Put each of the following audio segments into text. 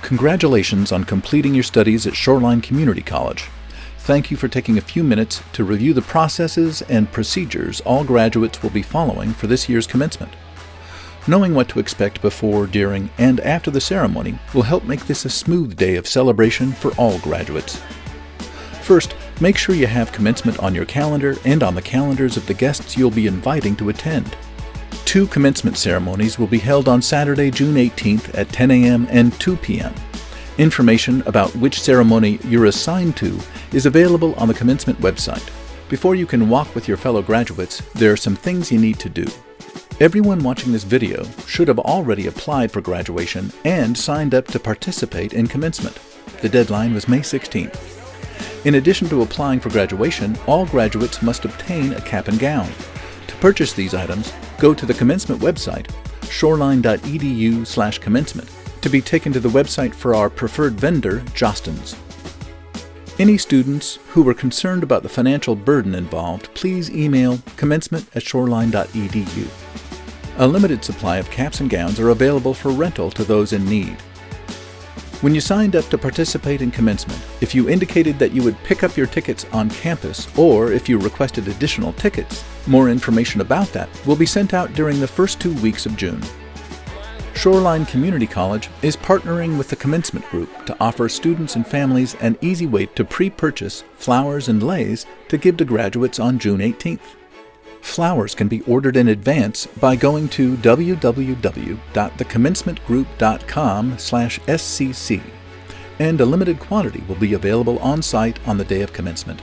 Congratulations on completing your studies at Shoreline Community College. Thank you for taking a few minutes to review the processes and procedures all graduates will be following for this year's commencement. Knowing what to expect before, during, and after the ceremony will help make this a smooth day of celebration for all graduates. First, make sure you have commencement on your calendar and on the calendars of the guests you'll be inviting to attend. 2 commencement ceremonies will be held on Saturday, June 18th at 10 a.m. and 2 p.m. Information about which ceremony you're assigned to is available on the commencement website. Before you can walk with your fellow graduates, there are some things you need to do. Everyone watching this video should have already applied for graduation and signed up to participate in commencement. The deadline was May 16th. In addition to applying for graduation, all graduates must obtain a cap and gown. To purchase these items, go to the commencement website, shoreline.edu/commencement, to be taken to the website for our preferred vendor, Jostens. Any students who were concerned about the financial burden involved, please email commencement@shoreline.edu. A limited supply of caps and gowns are available for rental to those in need. When you signed up to participate in commencement, if you indicated that you would pick up your tickets on campus or if you requested additional tickets, more information about that will be sent out during the first 2 weeks of June. Shoreline Community College is partnering with the Commencement Group to offer students and families an easy way to pre-purchase flowers and leis to give to graduates on June 18th. Flowers can be ordered in advance by going to www.thecommencementgroup.com/scc, and a limited quantity will be available on site on the day of commencement.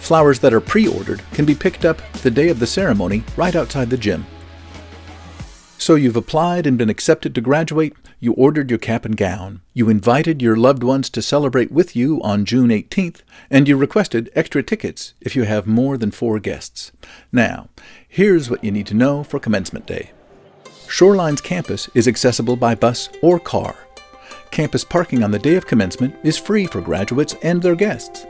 Flowers that are pre-ordered can be picked up the day of the ceremony right outside the gym. So you've applied and been accepted to graduate, you ordered your cap and gown, you invited your loved ones to celebrate with you on June 18th, and you requested extra tickets if you have more than 4 guests. Now, here's what you need to know for commencement day. Shoreline's campus is accessible by bus or car. Campus parking on the day of commencement is free for graduates and their guests.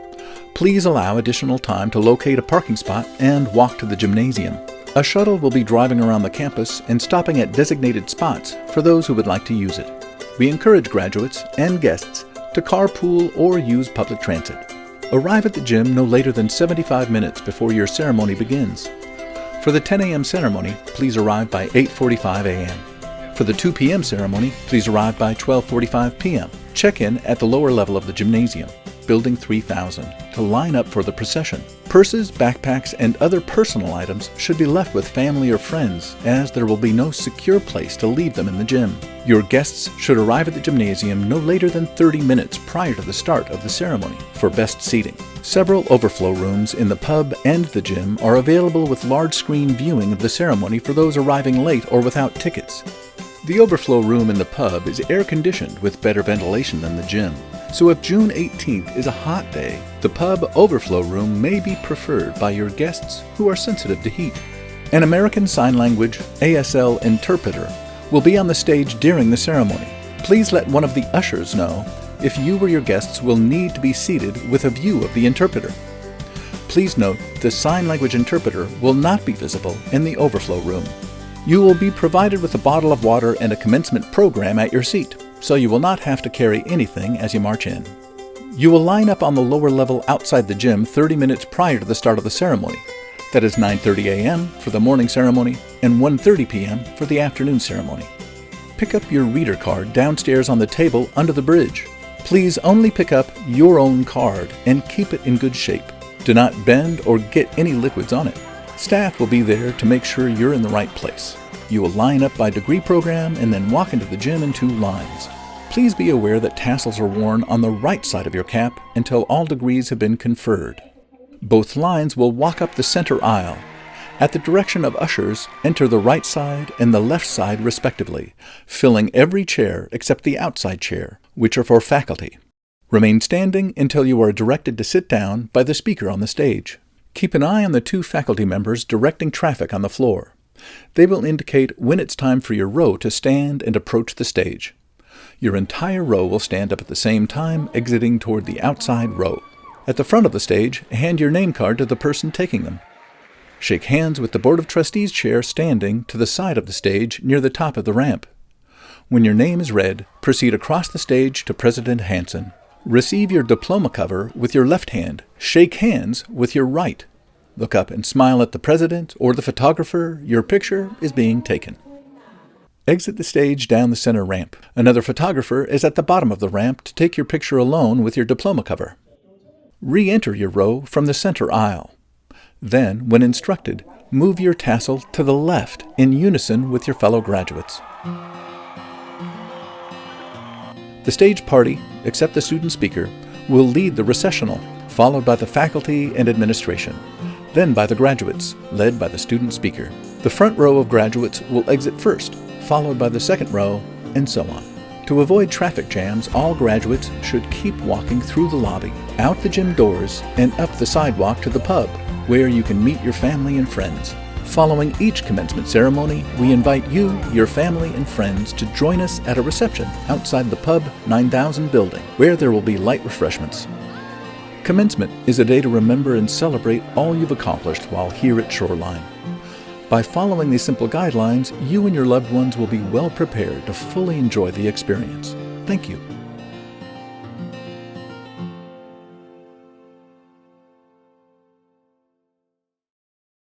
Please allow additional time to locate a parking spot and walk to the gymnasium. A shuttle will be driving around the campus and stopping at designated spots for those who would like to use it. We encourage graduates and guests to carpool or use public transit. Arrive at the gym no later than 75 minutes before your ceremony begins. For the 10 a.m. ceremony, please arrive by 8:45 a.m. For the 2 p.m. ceremony, please arrive by 12:45 p.m. Check in at the lower level of the gymnasium, Building 3000, to line up for the procession. Purses, backpacks, and other personal items should be left with family or friends, as there will be no secure place to leave them in the gym. Your guests should arrive at the gymnasium no later than 30 minutes prior to the start of the ceremony for best seating. Several overflow rooms in the pub and the gym are available with large screen viewing of the ceremony for those arriving late or without tickets. The overflow room in the pub is air-conditioned with better ventilation than the gym. So if June 18th is a hot day, the pub overflow room may be preferred by your guests who are sensitive to heat. An American Sign Language ASL interpreter will be on the stage during the ceremony. Please let one of the ushers know if you or your guests will need to be seated with a view of the interpreter. Please note the sign language interpreter will not be visible in the overflow room. You will be provided with a bottle of water and a commencement program at your seat, so you will not have to carry anything as you march in. You will line up on the lower level outside the gym 30 minutes prior to the start of the ceremony. That is 9:30 a.m. for the morning ceremony and 1:30 p.m. for the afternoon ceremony. Pick up your reader card downstairs on the table under the bridge. Please only pick up your own card and keep it in good shape. Do not bend or get any liquids on it. Staff will be there to make sure you're in the right place. You will line up by degree program and then walk into the gym in 2 lines. Please be aware that tassels are worn on the right side of your cap until all degrees have been conferred. Both lines will walk up the center aisle. At the direction of ushers, enter the right side and the left side respectively, filling every chair except the outside chair, which are for faculty. Remain standing until you are directed to sit down by the speaker on the stage. Keep an eye on the 2 faculty members directing traffic on the floor. They will indicate when it's time for your row to stand and approach the stage. Your entire row will stand up at the same time, exiting toward the outside row. At the front of the stage, hand your name card to the person taking them. Shake hands with the Board of Trustees chair standing to the side of the stage near the top of the ramp. When your name is read, proceed across the stage to President Hansen. Receive your diploma cover with your left hand. Shake hands with your right. Look up and smile at the president or the photographer. Your picture is being taken. Exit the stage down the center ramp. Another photographer is at the bottom of the ramp to take your picture alone with your diploma cover. Re-enter your row from the center aisle. Then, when instructed, move your tassel to the left in unison with your fellow graduates. The stage party, except the student speaker, will lead the recessional, followed by the faculty and administration, then by the graduates, led by the student speaker. The front row of graduates will exit first, followed by the second row, and so on. To avoid traffic jams, all graduates should keep walking through the lobby, out the gym doors, and up the sidewalk to the pub, where you can meet your family and friends. Following each commencement ceremony, we invite you, your family, and friends to join us at a reception outside the Pub 9000 building, where there will be light refreshments. Commencement is a day to remember and celebrate all you've accomplished while here at Shoreline. By following these simple guidelines, you and your loved ones will be well prepared to fully enjoy the experience. Thank you.